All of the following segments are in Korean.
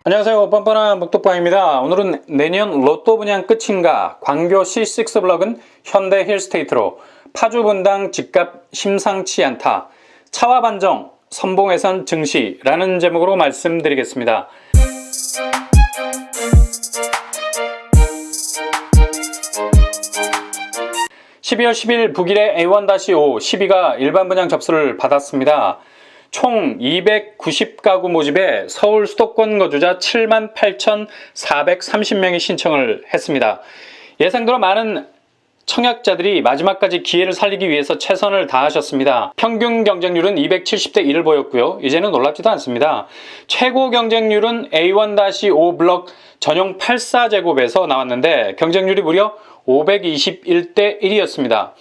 안녕하세요. 뻔뻔한 목독방입니다. 오늘은 내년 로또 분양 끝인가 광교 C6 블럭은 현대 힐스테이트로 파주 분당 집값 심상치 않다. 차와 반정 선봉해선 증시라는 제목으로 말씀드리겠습니다. 12월 10일 북일의 A1-5 12가 일반 분양 접수를 받았습니다. 총 290가구 모집에 서울 수도권 거주자 78,430명이 신청을 했습니다. 예상대로 많은 청약자들이 마지막까지 기회를 살리기 위해서 최선을 다하셨습니다. 평균 경쟁률은 270대 1을 보였고요. 이제는 놀랍지도 않습니다. 최고 경쟁률은 A1-5 블럭 전용 84제곱에서 나왔는데 경쟁률이 무려 521대 1이었습니다.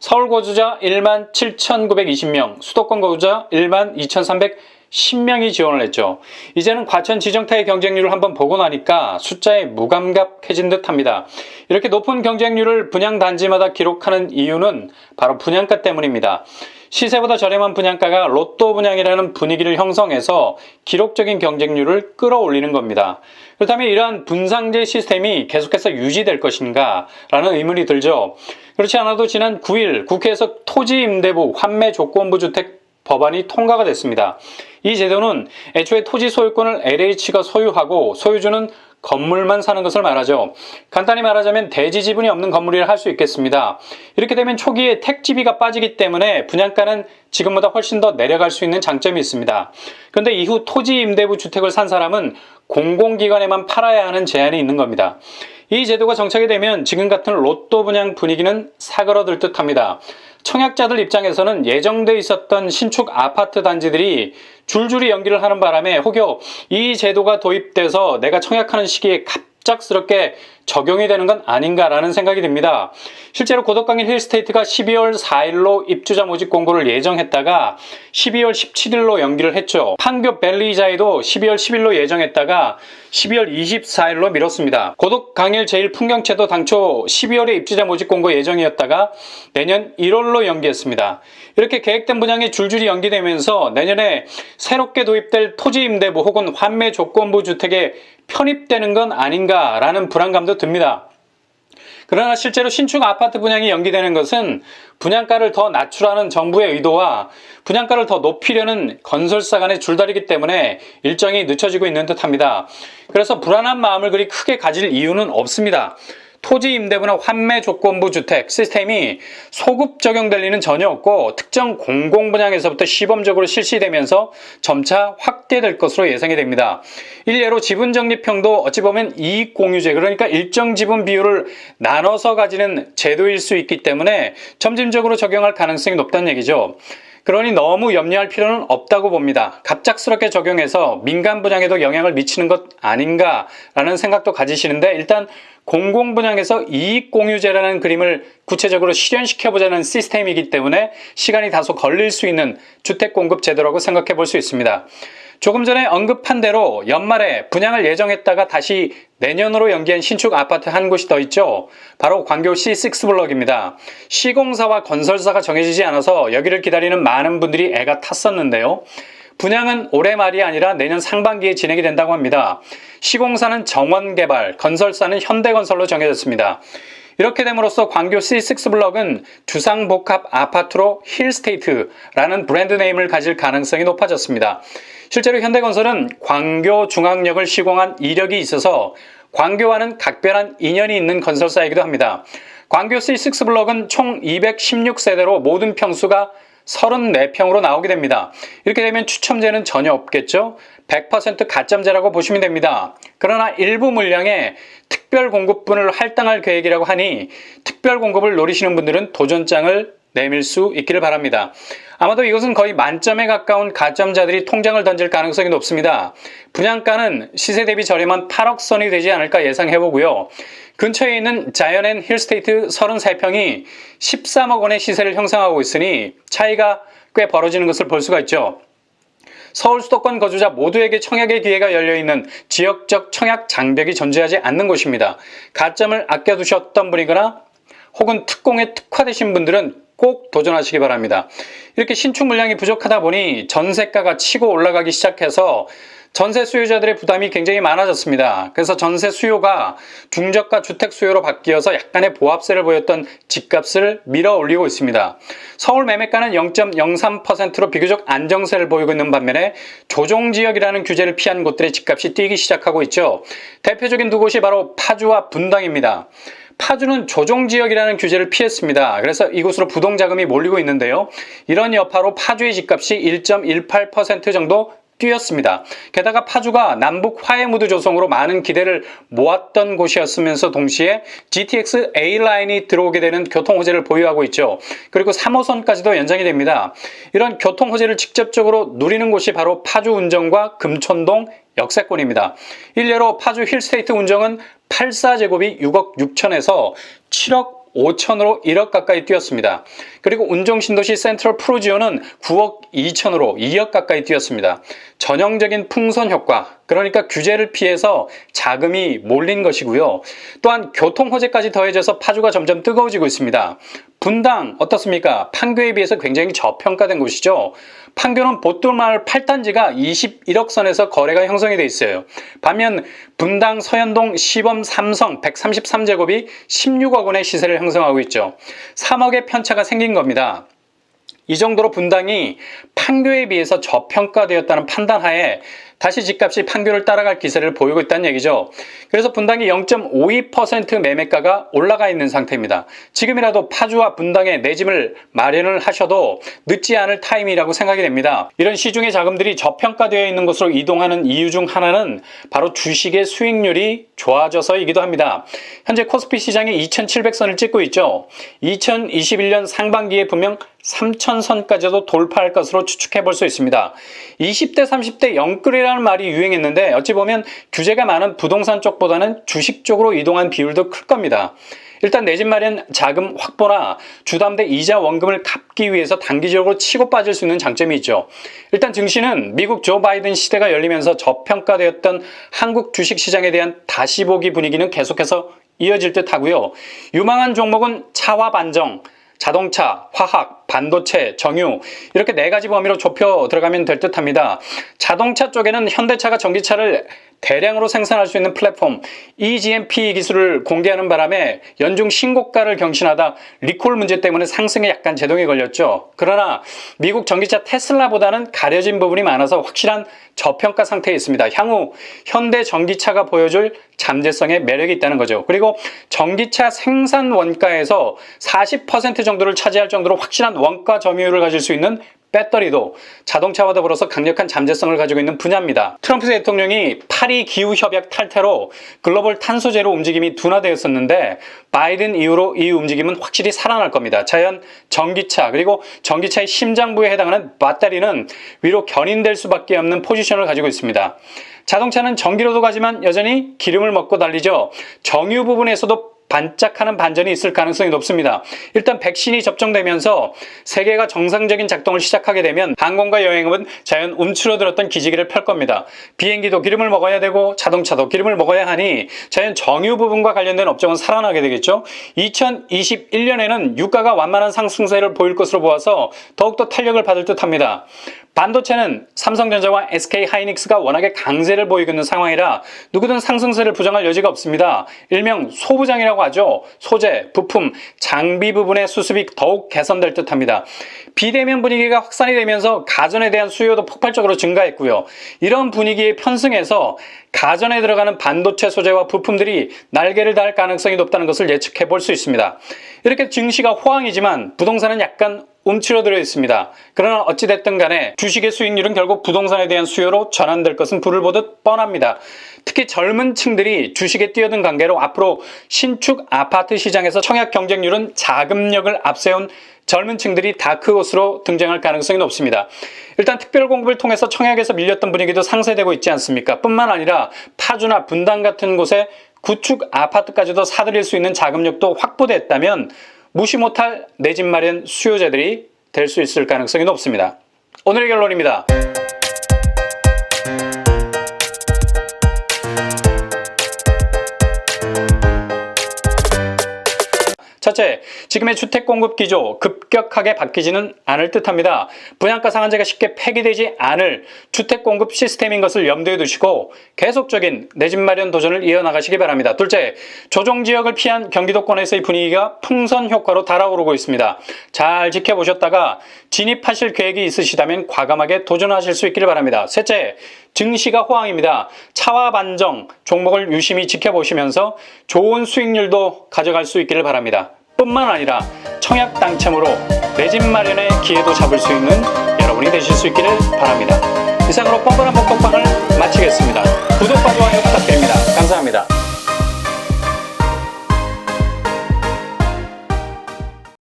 서울 거주자 17,920명, 수도권 거주자 12,310명이 지원을 했죠. 이제는 과천 지정타의 경쟁률을 한번 보고 나니까 숫자에 무감각해진 듯합니다. 이렇게 높은 경쟁률을 분양단지마다 기록하는 이유는 바로 분양가 때문입니다. 시세보다 저렴한 분양가가 로또 분양이라는 분위기를 형성해서 기록적인 경쟁률을 끌어올리는 겁니다. 그렇다면 이러한 분상제 시스템이 계속해서 유지될 것인가 라는 의문이 들죠. 그렇지 않아도 지난 9일 국회에서 토지임대부 환매조건부 주택 법안이 통과가 됐습니다. 이 제도는 애초에 토지 소유권을 LH가 소유하고 소유주는 건물만 사는 것을 말하죠. 간단히 말하자면 대지 지분이 없는 건물이라 할 수 있겠습니다. 이렇게 되면 초기에 택지비가 빠지기 때문에 분양가는 지금보다 훨씬 더 내려갈 수 있는 장점이 있습니다. 그런데 이후 토지 임대부 주택을 산 사람은 공공기관에만 팔아야 하는 제한이 있는 겁니다. 이 제도가 정착이 되면 지금 같은 로또 분양 분위기는 사그러들 듯합니다. 청약자들 입장에서는 예정돼 있었던 신축 아파트 단지들이 줄줄이 연기를 하는 바람에 혹여 이 제도가 도입돼서 내가 청약하는 시기에 갑작스럽게 적용이 되는 건 아닌가라는 생각이 듭니다. 실제로 고덕강일 힐스테이트가 12월 4일로 입주자 모집 공고를 예정했다가 12월 17일로 연기를 했죠. 판교 벨리자이도 12월 10일로 예정했다가 12월 24일로 미뤘습니다. 고덕강일 제1풍경채도 당초 12월에 입주자 모집 공고 예정이었다가 내년 1월로 연기했습니다. 이렇게 계획된 분양이 줄줄이 연기되면서 내년에 새롭게 도입될 토지임대부 혹은 환매조건부 주택에 편입되는 건 아닌가라는 불안감도 듭니다. 그러나 실제로 신축 아파트 분양이 연기되는 것은 분양가를 더 낮추라는 정부의 의도와 분양가를 더 높이려는 건설사 간의 줄다리기 때문에 일정이 늦춰지고 있는 듯합니다. 그래서 불안한 마음을 그리 크게 가질 이유는 없습니다. 토지 임대부나 환매 조건부 주택 시스템이 소급 적용될 리는 전혀 없고 특정 공공분양에서부터 시범적으로 실시되면서 점차 확대될 것으로 예상이 됩니다. 일례로 지분적립형도 어찌 보면 이익공유제, 그러니까 일정 지분 비율을 나눠서 가지는 제도일 수 있기 때문에 점진적으로 적용할 가능성이 높다는 얘기죠. 그러니 너무 염려할 필요는 없다고 봅니다. 갑작스럽게 적용해서 민간 분양에도 영향을 미치는 것 아닌가라는 생각도 가지시는데, 일단 공공분양에서 이익공유제라는 그림을 구체적으로 실현시켜보자는 시스템이기 때문에 시간이 다소 걸릴 수 있는 주택공급 제도라고 생각해 볼 수 있습니다. 조금 전에 언급한 대로 연말에 분양을 예정했다가 다시 내년으로 연기한 신축 아파트 한 곳이 더 있죠. 바로 광교 C6 블럭입니다. 시공사와 건설사가 정해지지 않아서 여기를 기다리는 많은 분들이 애가 탔었는데요. 분양은 올해 말이 아니라 내년 상반기에 진행이 된다고 합니다. 시공사는 정원개발, 건설사는 현대건설로 정해졌습니다. 이렇게 됨으로써 광교 C6 블럭은 주상복합 아파트로 힐스테이트라는 브랜드 네임을 가질 가능성이 높아졌습니다. 실제로 현대건설은 광교 중앙역을 시공한 이력이 있어서 광교와는 각별한 인연이 있는 건설사이기도 합니다. 광교 C6 블럭은 총 216세대로 모든 평수가 34평으로 나오게 됩니다. 이렇게 되면 추첨제는 전혀 없겠죠. 100% 가점제라고 보시면 됩니다. 그러나 일부 물량에 특별 공급분을 할당할 계획이라고 하니 특별 공급을 노리시는 분들은 도전장을 내밀 수 있기를 바랍니다. 아마도 이것은 거의 만점에 가까운 가점자들이 통장을 던질 가능성이 높습니다. 분양가는 시세 대비 저렴한 8억 선이 되지 않을까 예상해보고요. 근처에 있는 자이언 힐스테이트 33평이 13억 원의 시세를 형성하고 있으니 차이가 꽤 벌어지는 것을 볼 수가 있죠. 서울 수도권 거주자 모두에게 청약의 기회가 열려있는 지역적 청약 장벽이 존재하지 않는 곳입니다. 가점을 아껴두셨던 분이거나 혹은 특공에 특화되신 분들은 꼭 도전하시기 바랍니다. 이렇게 신축 물량이 부족하다 보니 전세가가 치고 올라가기 시작해서 전세 수요자들의 부담이 굉장히 많아졌습니다. 그래서 전세 수요가 중저가 주택 수요로 바뀌어서 약간의 보합세를 보였던 집값을 밀어 올리고 있습니다. 서울 매매가는 0.03%로 비교적 안정세를 보이고 있는 반면에 조정지역이라는 규제를 피한 곳들의 집값이 뛰기 시작하고 있죠. 대표적인 두 곳이 바로 파주와 분당입니다. 파주는 조정지역이라는 규제를 피했습니다. 그래서 이곳으로 부동자금이 몰리고 있는데요. 이런 여파로 파주의 집값이 1.18% 정도 뛰었습니다. 게다가 파주가 남북 화해 무드 조성으로 많은 기대를 모았던 곳이었으면서 동시에 GTX A라인이 들어오게 되는 교통 호재를 보유하고 있죠. 그리고 3호선까지도 연장이 됩니다. 이런 교통 호재를 직접적으로 누리는 곳이 바로 파주 운정과 금촌동 역세권입니다. 일례로 파주 힐스테이트 운정은 84제곱이 6억 6천에서 7억 5천으로 1억 가까이 뛰었습니다. 그리고 운정 신도시 센트럴 프루지오는 9억 2천으로 2억 가까이 뛰었습니다. 전형적인 풍선 효과, 그러니까 규제를 피해서 자금이 몰린 것이고요. 또한 교통 호재까지 더해져서 파주가 점점 뜨거워지고 있습니다. 분당 어떻습니까? 판교에 비해서 굉장히 저평가된 곳이죠. 판교는 보뜰마을 8단지가 21억 선에서 거래가 형성이 돼 있어요. 반면 분당 서현동 시범 삼성 133제곱이 16억 원의 시세를 형성하고 있죠. 3억의 편차가 생긴 겁니다. 이 정도로 분당이 판교에 비해서 저평가되었다는 판단하에 다시 집값이 판교를 따라갈 기세를 보이고 있다는 얘기죠. 그래서 분당이 0.52% 매매가가 올라가 있는 상태입니다. 지금이라도 파주와 분당에 내 집을 마련을 하셔도 늦지 않을 타임이라고 생각이 됩니다. 이런 시중의 자금들이 저평가되어 있는 곳으로 이동하는 이유 중 하나는 바로 주식의 수익률이 좋아져서이기도 합니다. 현재 코스피 시장이 2700선을 찍고 있죠. 2021년 상반기에 분명 3000선까지도 돌파할 것으로 추측해 볼 수 있습니다. 20대 30대 영끌이라는 말이 유행했는데 어찌 보면 규제가 많은 부동산 쪽보다는 주식 쪽으로 이동한 비율도 클 겁니다. 일단 내 집 마련 자금 확보나 주담대 이자 원금을 갚기 위해서 단기적으로 치고 빠질 수 있는 장점이 있죠. 일단 증시는 미국 조 바이든 시대가 열리면서 저평가되었던 한국 주식시장에 대한 다시 보기 분위기는 계속해서 이어질 듯 하고요. 유망한 종목은 차와 반정, 자동차, 화학, 반도체, 정유 이렇게 네 가지 범위로 좁혀 들어가면 될 듯합니다. 자동차 쪽에는 현대차가 전기차를 대량으로 생산할 수 있는 플랫폼 eGMP 기술을 공개하는 바람에 연중 신고가를 경신하다 리콜 문제 때문에 상승에 약간 제동이 걸렸죠. 그러나 미국 전기차 테슬라보다는 가려진 부분이 많아서 확실한 저평가 상태에 있습니다. 향후 현대 전기차가 보여줄 잠재성에 매력이 있다는 거죠. 그리고 전기차 생산 원가에서 40% 정도를 차지할 정도로 확실한 원가 점유율을 가질 수 있는 배터리도 자동차와 더불어서 강력한 잠재성을 가지고 있는 분야입니다. 트럼프 대통령이 파리 기후협약 탈퇴로 글로벌 탄소제로 움직임이 둔화되었었는데 바이든 이후로 이 움직임은 확실히 살아날 겁니다. 자연 전기차 그리고 전기차의 심장부에 해당하는 배터리는 위로 견인될 수밖에 없는 포지션을 가지고 있습니다. 자동차는 전기로도 가지만 여전히 기름을 먹고 달리죠. 정유 부분에서도 반짝하는 반전이 있을 가능성이 높습니다. 일단 백신이 접종되면서 세계가 정상적인 작동을 시작하게 되면 항공과 여행업은 자연 움츠러들었던 기지개를 펼 겁니다. 비행기도 기름을 먹어야 되고 자동차도 기름을 먹어야 하니 자연 정유 부분과 관련된 업종은 살아나게 되겠죠. 2021년에는 유가가 완만한 상승세를 보일 것으로 보아서 더욱더 탄력을 받을 듯합니다. 반도체는 삼성전자와 SK하이닉스가 워낙에 강세를 보이고 있는 상황이라 누구든 상승세를 부정할 여지가 없습니다. 일명 소부장이라고 하죠. 소재, 부품, 장비 부분의 수습이 더욱 개선될 듯합니다. 비대면 분위기가 확산이 되면서 가전에 대한 수요도 폭발적으로 증가했고요. 이런 분위기에 편승해서 가전에 들어가는 반도체 소재와 부품들이 날개를 달 가능성이 높다는 것을 예측해 볼 수 있습니다. 이렇게 증시가 호황이지만 부동산은 약간 움츠러들어 있습니다. 그러나 어찌됐든 간에 주식의 수익률은 결국 부동산에 대한 수요로 전환될 것은 불을 보듯 뻔합니다. 특히 젊은 층들이 주식에 뛰어든 관계로 앞으로 신축 아파트 시장에서 청약 경쟁률은 자금력을 앞세운 젊은 층들이 다크호스로 등장할 가능성이 높습니다. 일단 특별 공급을 통해서 청약에서 밀렸던 분위기도 상쇄되고 있지 않습니까? 뿐만 아니라 파주나 분당 같은 곳에 구축 아파트까지도 사들일 수 있는 자금력도 확보됐다면 무시 못할 내 집 마련 수요자들이 될 수 있을 가능성이 높습니다. 오늘의 결론입니다. 첫째, 지금의 주택 공급 기조 급격하게 바뀌지는 않을 듯합니다. 분양가 상한제가 쉽게 폐기되지 않을 주택 공급 시스템인 것을 염두에 두시고 계속적인 내 집 마련 도전을 이어나가시기 바랍니다. 둘째, 조정 지역을 피한 경기도권에서의 분위기가 풍선 효과로 달아오르고 있습니다. 잘 지켜보셨다가 진입하실 계획이 있으시다면 과감하게 도전하실 수 있기를 바랍니다. 셋째, 증시가 호황입니다. 차와 반정 종목을 유심히 지켜보시면서 좋은 수익률도 가져갈 수 있기를 바랍니다. 뿐만 아니라 청약 당첨으로 내 집 마련의 기회도 잡을 수 있는 여러분이 되실 수 있기를 바랍니다. 이상으로 뻔뻔한 복덕방을 마치겠습니다. 구독과 좋아요 부탁드립니다. 감사합니다.